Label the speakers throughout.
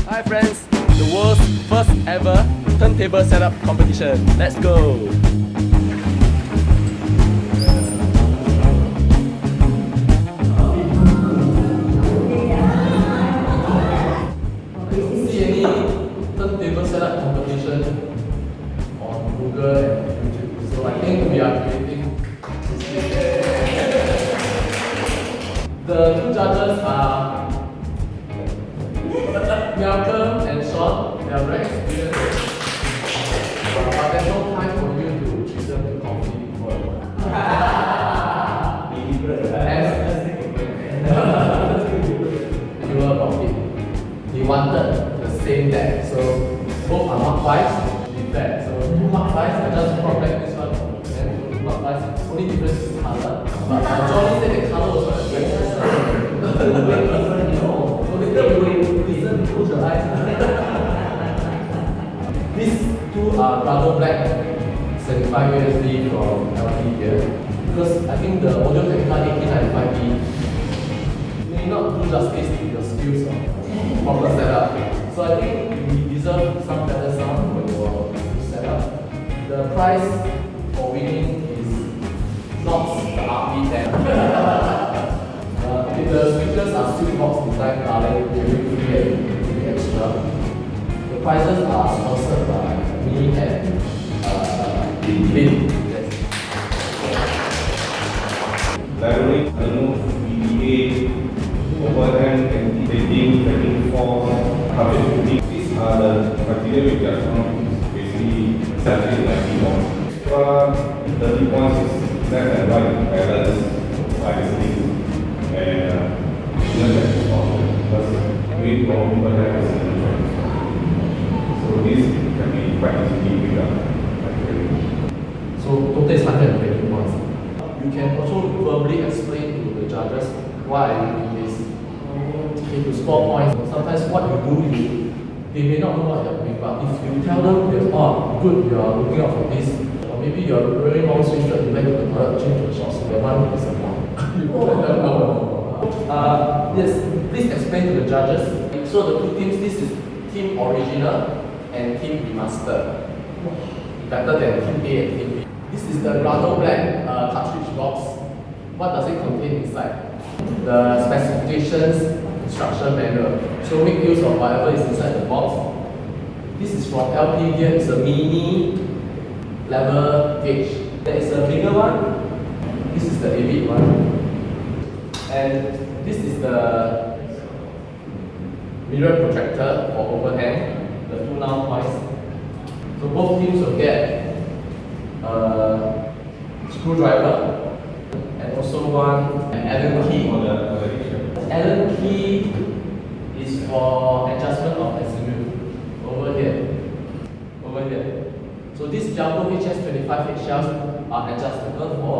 Speaker 1: Hi friends, the world's first ever turntable setup competition. Let's go! See any turntable setup competition on Google and YouTube. So I think we are creating this. The two judges are Malcolm and Sean. They are very experienced, but there's no time for you to treat them to coffee before a while. You were about it. They wanted the same deck, so both are mark 5s to be fair. So 2 mark 5s, I just brought back this one, and 2 mark 5s, only difference is colour. But Johnny said the colour was very different. So later we will listen, close your eyes. These two are Bravo Black 75 USD from LP here. Because I think the Audio Technica 1895B may not do justice to your skills of proper setup. So I think we deserve some better sound for your setup. The prize for winning is not the RP10. If the speakers are sweet box design, they will be extra. The prizes are sponsored by me and Lin.
Speaker 2: Library, VDA, overhand, anti-dating, tracking force, troubleshooting. These are the criteria which are not basically settled in my keyboard. Extra 30 points is left and right balance wisely. And that is possible because we know people have a solution. So this can be quite easily picked up.
Speaker 1: So total is 120 points. You can also verbally explain to the judges why you do this. If you score points, sometimes what you do, they may not know what you're doing, but if you tell them that, oh, good, you are looking out for this, or maybe you're wearing long sleeve shirt, you like to change your shorts, the one is a point. You let them know. Yes, please explain to the judges. So the two teams, this is Team Original and Team Remaster. Better than Team A and Team B. This is the Grado Black cartridge box. What does it contain inside? The specifications, instruction manual. So make use of whatever is inside the box. This is from LP Gear. It's a mini level gauge. There is a bigger one. This is the Avid one. And this is the mirror protractor for overhand, the 2 now points. So both teams will get a screwdriver and also one Allen key. Allen key is for adjustment of azimuth over here. So these Jalco HS25 eggshells are adjustable for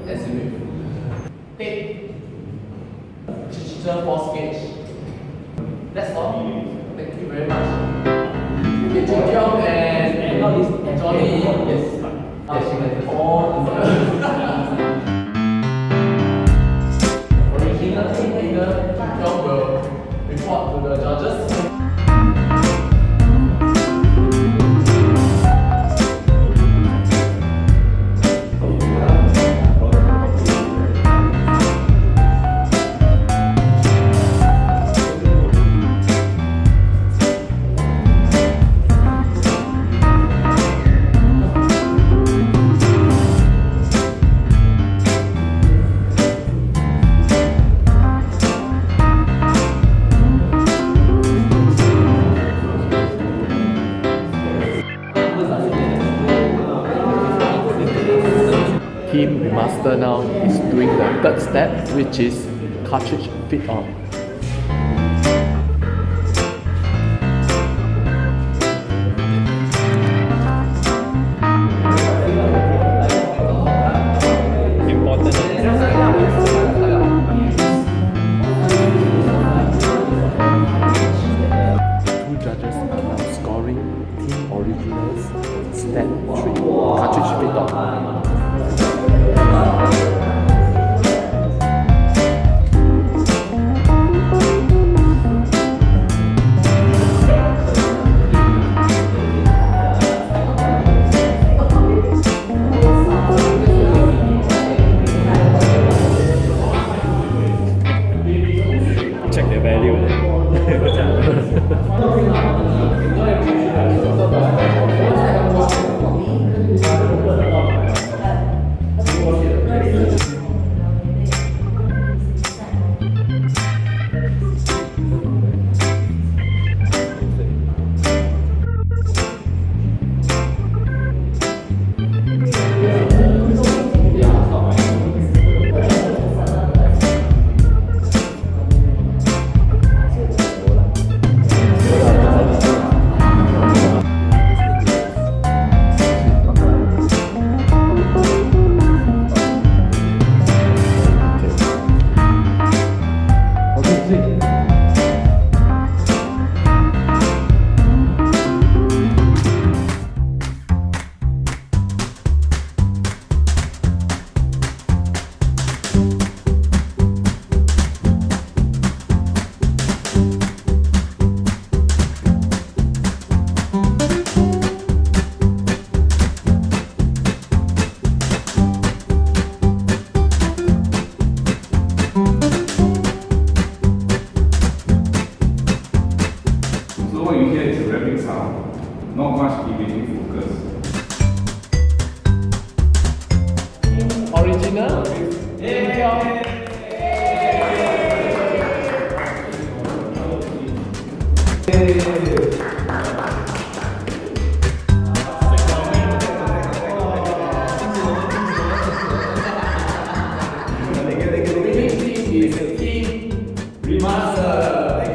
Speaker 1: azimuth. Tape. Digital force gauge. That's all. Thank you very much. Okay, Jin Kyung and Johnny. Yes. Original team leader Jin Kyung will report to the judges. Team Remaster now is doing the third step, which is cartridge fit on. Two judges are now scoring Team Originals step 3, cartridge fit on.
Speaker 2: So what you hear is a rapping sound, not much imaging focus.
Speaker 1: Original. Yeah. Is a team remaster.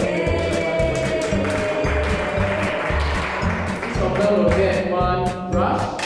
Speaker 1: Each of them will get one brush.